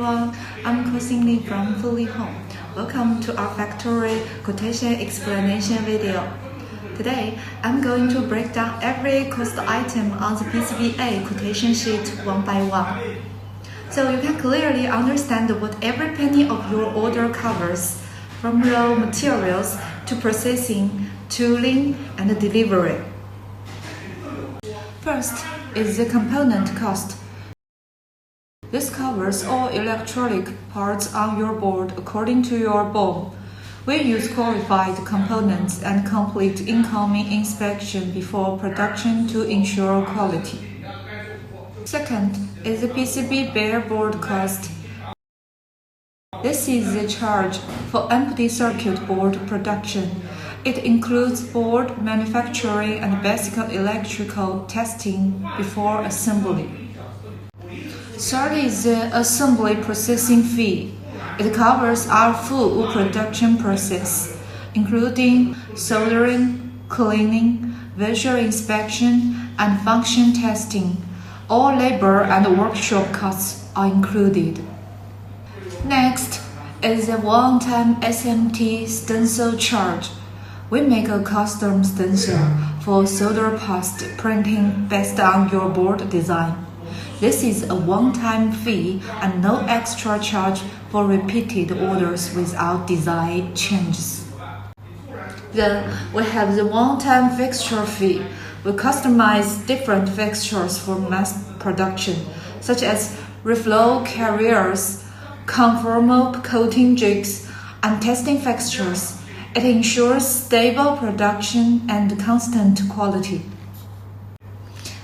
everyone, I'm Cosin Li from Fully Home. Welcome to our factory quotation explanation video. Today, I'm going to break down every cost item on the PCBA quotation sheet one by one, so you can clearly understand what every penny of your order covers, from raw materials to processing, tooling, and delivery. First is the component cost. This covers all electronic parts on your board according to your BOM. We use qualified components and complete incoming inspection before production to ensure quality. Second is the PCB bare board cost. This is the charge for empty circuit board production. It includes board manufacturing and basic electrical testing before assembly. Third is the assembly processing fee. It covers our full production process, including soldering, cleaning, visual inspection, and function testing. All labor and workshop costs are included. Next is the one-time SMT stencil charge. We make a custom stencil for solder paste printing based on your board design. This is a one-time fee and no extra charge for repeated orders without design changes. Then we have the one-time fixture fee. We customize different fixtures for mass production, such as reflow carriers, conformal coating jigs, and testing fixtures. It ensures stable production and constant quality.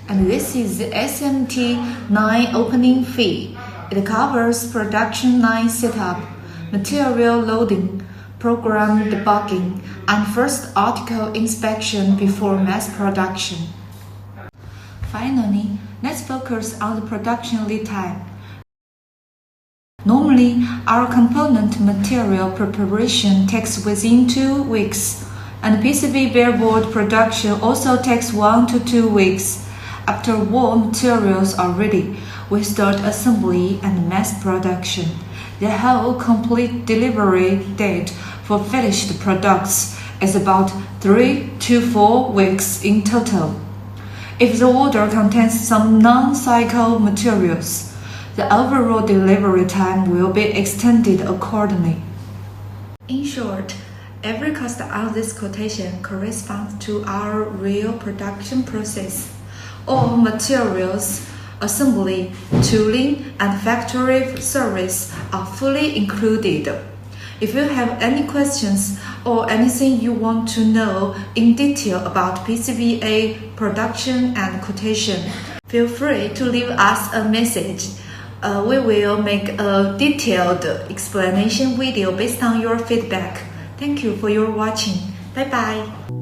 And this is the SMT 9 opening fee. It covers production line setup, material loading, program debugging, and first article inspection before mass production. Finally, let's focus on the production lead time. Normally, our component material preparation takes within 2 weeks, and PCB bare board production also takes 1 to 2 weeks. After all materials are ready, we start assembly and mass production. The whole complete delivery date for finished products is about 3 to 4 weeks in total. If the order contains some non-cycle materials, the overall delivery time will be extended accordingly. In short, every cost on this quotation corresponds to our real production process. All materials, assembly, tooling, and factory service are fully included. If you have any questions or anything you want to know in detail about PCBA production and quotation, feel free to leave us a message. We will make a detailed explanation video based on your feedback. Thank you for your watching. Bye bye.